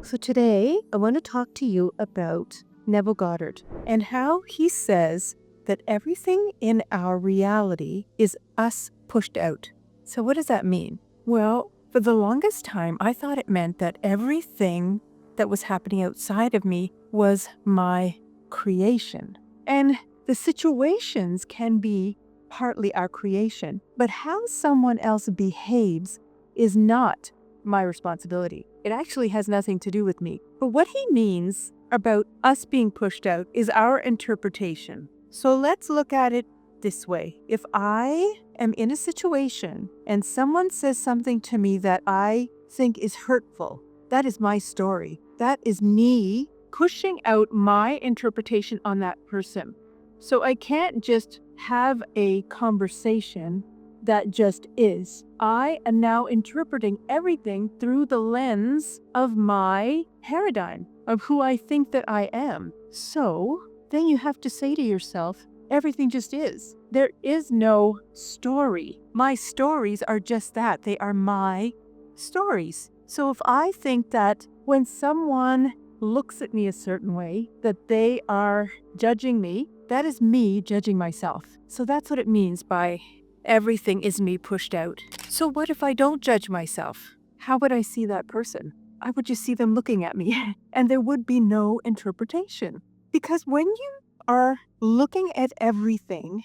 So today, I want to talk to you about Neville Goddard and how he says that everything in our reality is us pushed out. So what does that mean? Well, for the longest time, I thought it meant that everything that was happening outside of me was my creation. And the situations can be partly our creation, but how someone else behaves is not my responsibility. It actually has nothing to do with me. But what he means about us being pushed out is our interpretation. So let's look at it this way. If I am in a situation and someone says something to me that I think is hurtful, that is my story. That is me pushing out my interpretation on that person. So I can't just have a conversation that just is. I am now interpreting everything through the lens of my paradigm, of who I think that I am. So then you have to say to yourself, everything just is. There is no story. My stories are just that. They are my stories. So if I think that when someone looks at me a certain way, that they are judging me, that is me judging myself. So that's what it means by everything is me pushed out. So what if I don't judge myself? How would I see that person? I would just see them looking at me and there would be no interpretation. Because when you are looking at everything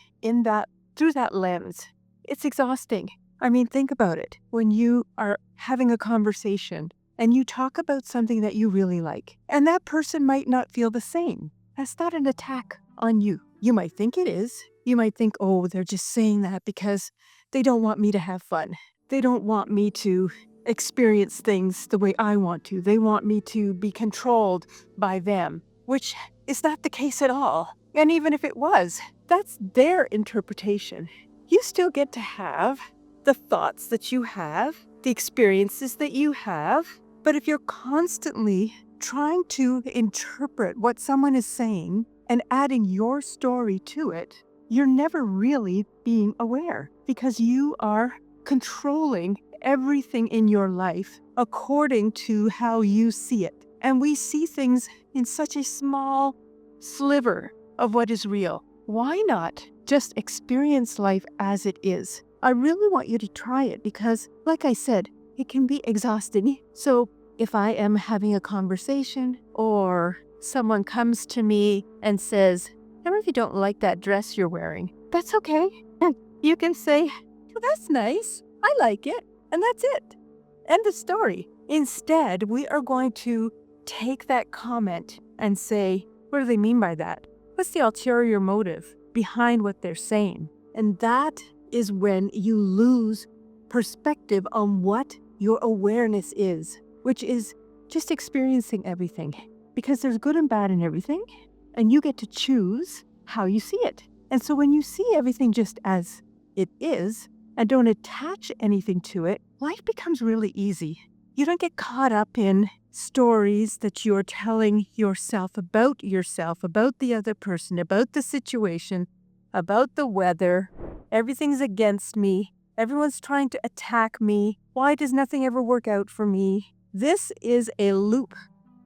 through that lens, it's exhausting. I mean, think about it. When you are having a conversation and you talk about something that you really like, and that person might not feel the same. That's not an attack on you. You might think it is. You might think, oh, they're just saying that because they don't want me to have fun. They don't want me to experience things the way I want to. They want me to be controlled by them, which is not the case at all. And even if it was, that's their interpretation. You still get to have the thoughts that you have, the experiences that you have. But if you're constantly trying to interpret what someone is saying and adding your story to it, you're never really being aware because you are controlling everything in your life according to how you see it. And we see things in such a small sliver of what is real. Why not just experience life as it is? I really want you to try it because, like I said, it can be exhausting. So if I am having a conversation or someone comes to me and says, I really don't like that dress you're wearing, that's okay. You can say, well, that's nice. I like it. And that's it. End of story. Instead, we are going to take that comment and say, what do they mean by that? What's the ulterior motive behind what they're saying? And that is when you lose perspective on what your awareness is, which is just experiencing everything. Because there's good and bad in everything, and you get to choose how you see it. And so when you see everything just as it is, and don't attach anything to it, life becomes really easy. You don't get caught up in stories that you're telling yourself, about the other person, about the situation, about the weather. Everything's against me. Everyone's trying to attack me. Why does nothing ever work out for me? This is a loop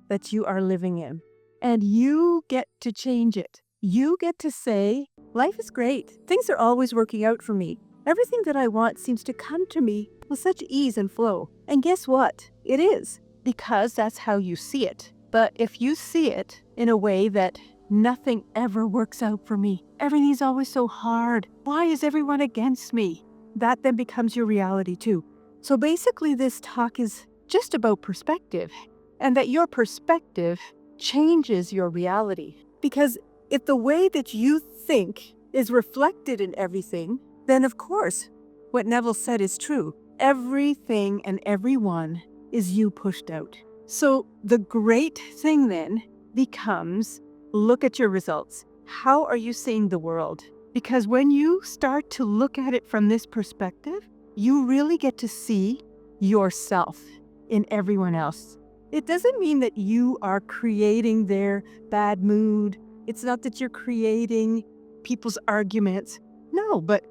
that you are living in, and you get to change it. You get to say, life is great. Things are always working out for me. Everything that I want seems to come to me with such ease and flow. And guess what? It is, because that's how you see it. But if you see it in a way that nothing ever works out for me, everything's always so hard, why is everyone against me? That then becomes your reality too. So basically this talk is just about perspective, and that your perspective changes your reality. Because if the way that you think is reflected in everything, then of course, what Neville said is true. Everything and everyone is you pushed out. So the great thing then becomes, look at your results. How are you seeing the world? Because when you start to look at it from this perspective, you really get to see yourself in everyone else. It doesn't mean that you are creating their bad mood. It's not that you're creating people's arguments. No, but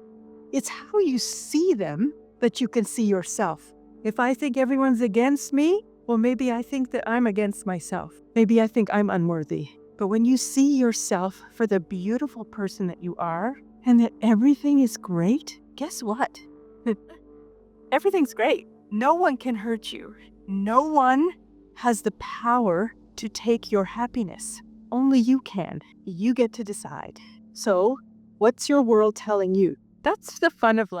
it's how you see them that you can see yourself. If I think everyone's against me, Well, maybe I think that I'm against myself. Maybe I think I'm unworthy. But when you see yourself for the beautiful person that you are and that everything is great, guess what? Everything's great. No one can hurt you. No one has the power to take your happiness. Only you can. You get to decide. So, what's your world telling you? That's the fun of life.